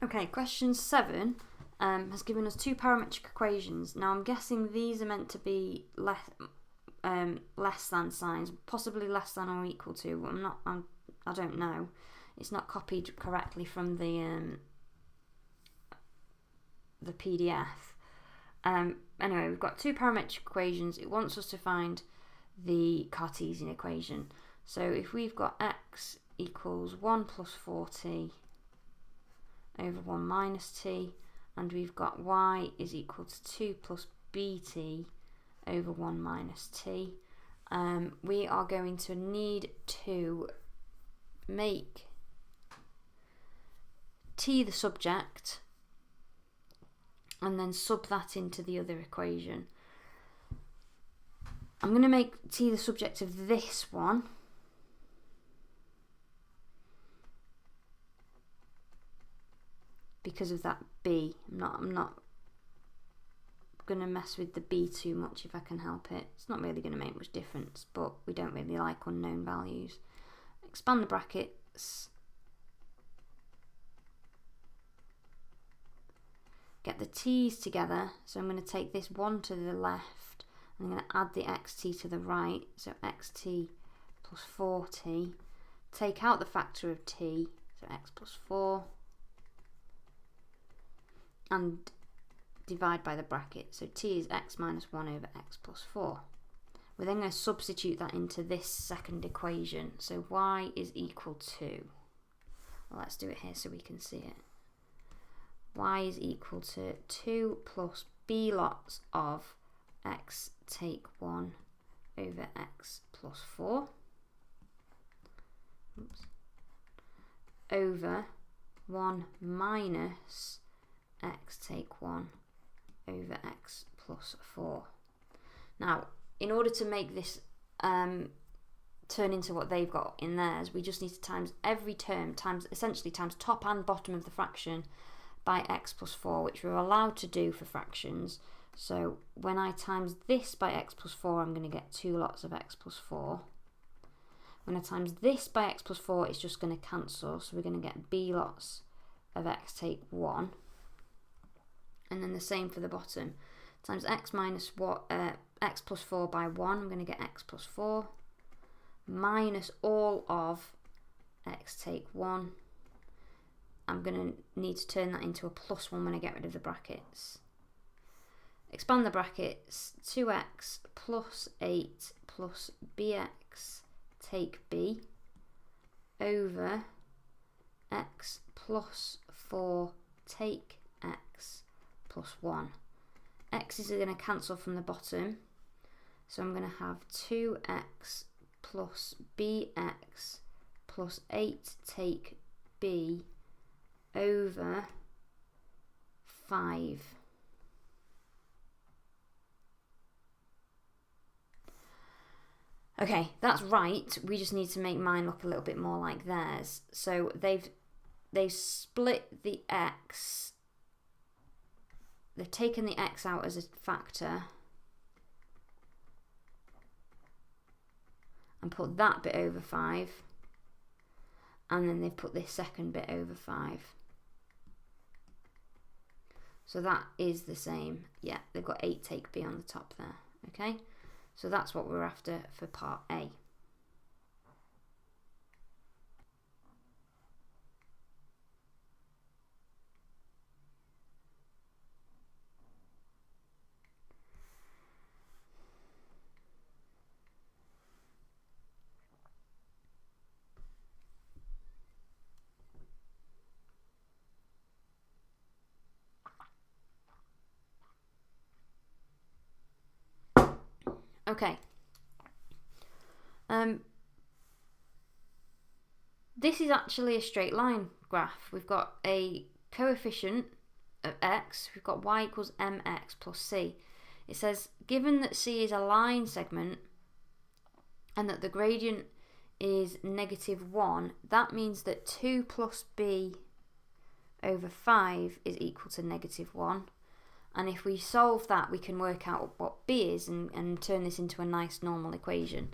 Okay, question 7 has given us two parametric equations. Now I'm guessing these are meant to be less than signs, possibly less than or equal to. I don't know. It's not copied correctly from the PDF. Anyway, we've got two parametric equations. It wants us to find the Cartesian equation. So if we've got x equals 1 plus 4t over 1 minus t, and we've got y is equal to 2 plus bt over 1 minus t, we are going to need to make t the subject and then sub that into the other equation. I'm going to make t the subject of this one, because of that b. I'm not going to mess with the b too much if I can help it. It's not really going to make much difference, but we don't really like unknown values. Expand the brackets. Get the t's together. So I'm going to take this 1 to the left, and I'm going to add the xt to the right. So xt plus 4t. Take out the factor of t, so x plus 4. And divide by the bracket. So t is x minus 1 over x plus 4. We're then going to substitute that into this second equation. So y is equal to, well, let's do it here so we can see it. Y is equal to 2 plus b lots of x take 1 over x plus 4. Oops. Over 1 minus x take 1 over x plus 4. Now, in order to make this turn into what they've got in theirs, we just need to times every term, essentially times top and bottom of the fraction by x plus 4, which we're allowed to do for fractions. So when I times this by x plus 4, I'm going to get 2 lots of x plus 4. When I times this by x plus 4, it's just going to cancel, so we're going to get b lots of x take 1. And then the same for the bottom. Times x minus x plus 4 by 1, I'm going to get x plus 4. Minus all of x take 1. I'm going to need to turn that into a plus 1 when I get rid of the brackets. Expand the brackets. 2x plus 8 plus bx take b over x plus 4 take x plus 1. X is going to cancel from the bottom, so I'm going to have 2x plus bx plus 8 take b over 5. Okay, that's right. We just need to make mine look a little bit more like theirs. So they've split the x. They've taken the x out as a factor and put that bit over 5, and then they've put this second bit over 5. So that is the same. Yeah, they've got 8 take b on the top there. Okay, so that's what we're after for part A. Okay. This is actually a straight line graph. We've got a coefficient of x. We've got y equals mx plus c. It says, given that c is a line segment and that the gradient is -1, that means that 2 plus b over 5 is equal to -1. And if we solve that, we can work out what b is and turn this into a nice normal equation.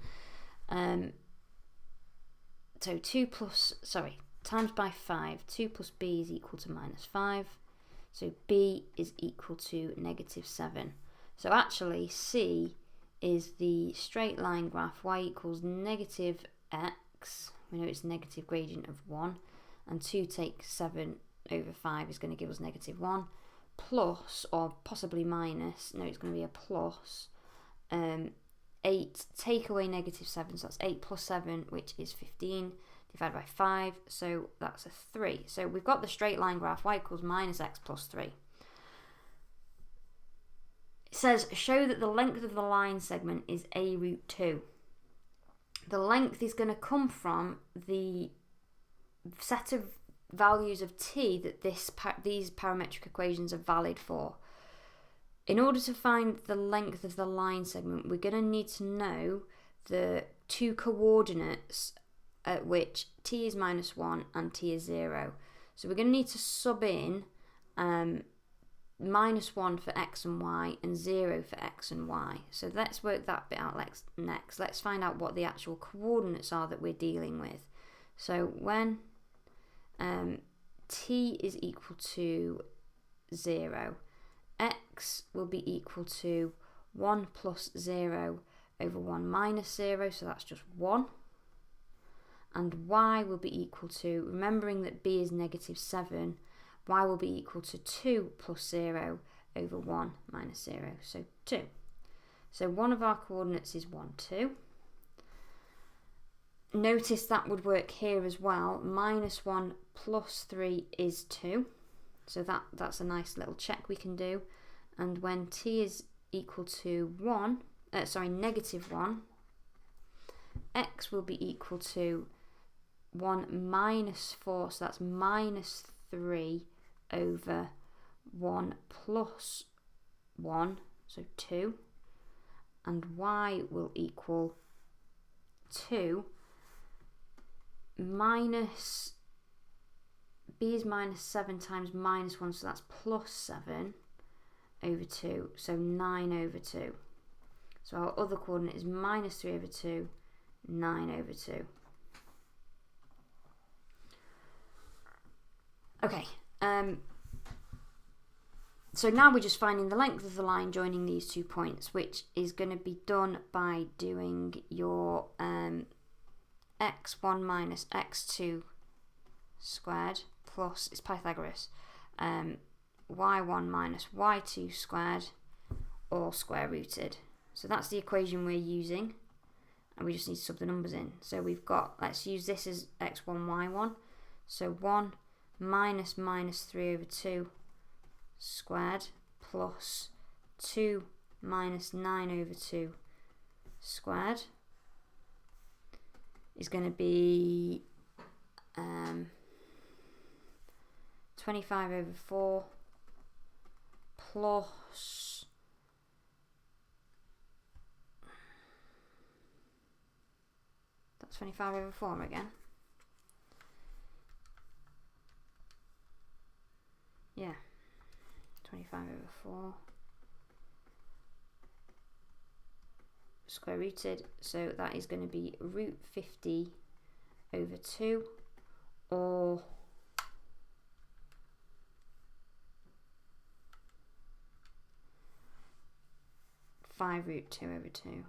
So times by 5. 2 plus b is equal to minus 5. So b is equal to negative 7. So actually C is the straight line graph y equals negative x. We know it's negative gradient of 1. And 2 take 7 over 5 is going to give us negative 1. Plus, or possibly minus, no, it's going to be a plus. 8 take away negative 7, so that's 8 plus 7, which is 15, divided by 5, so that's a 3. So we've got the straight line graph, y equals minus x plus 3. It says, show that the length of the line segment is a root 2. The length is going to come from the set of values of t that these parametric equations are valid for. In order to find the length of the line segment, we're going to need to know the two coordinates at which t is minus 1 and t is 0. So we're going to need to sub in minus 1 for x and y and 0 for x and y. So let's work that bit out next. Let's find out what the actual coordinates are that we're dealing with. So when t is equal to 0, x will be equal to 1 plus 0 over 1 minus 0, so that's just 1. And y will be equal to, remembering that b is negative 7, y will be equal to 2 plus 0 over 1 minus 0, so 2. So one of our coordinates is 1, 2. Notice that would work here as well. Minus 1 plus 3 is 2. So that's a nice little check we can do. And when t is equal to negative 1, x will be equal to 1 minus 4, so that's minus 3 over 1 plus 1, so 2. And y will equal 2 minus, b is minus 7 times minus 1, so that's plus 7 over 2, so 9 over 2. So our other coordinate is minus 3 over 2, 9 over 2. Okay, so now we're just finding the length of the line joining these 2 points, which is going to be done by doing your x1 minus x2 squared plus, it's Pythagoras, y1 minus y2 squared, all square rooted. So that's the equation we're using, and we just need to sub the numbers in. So we've got, let's use this as x1, y1, so 1 minus minus 3 over 2 squared plus 2 minus 9 over 2 squared is going to be 25 over 4 plus that's 25 over 4 again. Yeah, 25 over 4 square rooted, so that is going to be root 50 over 2, or 5 root 2 over 2.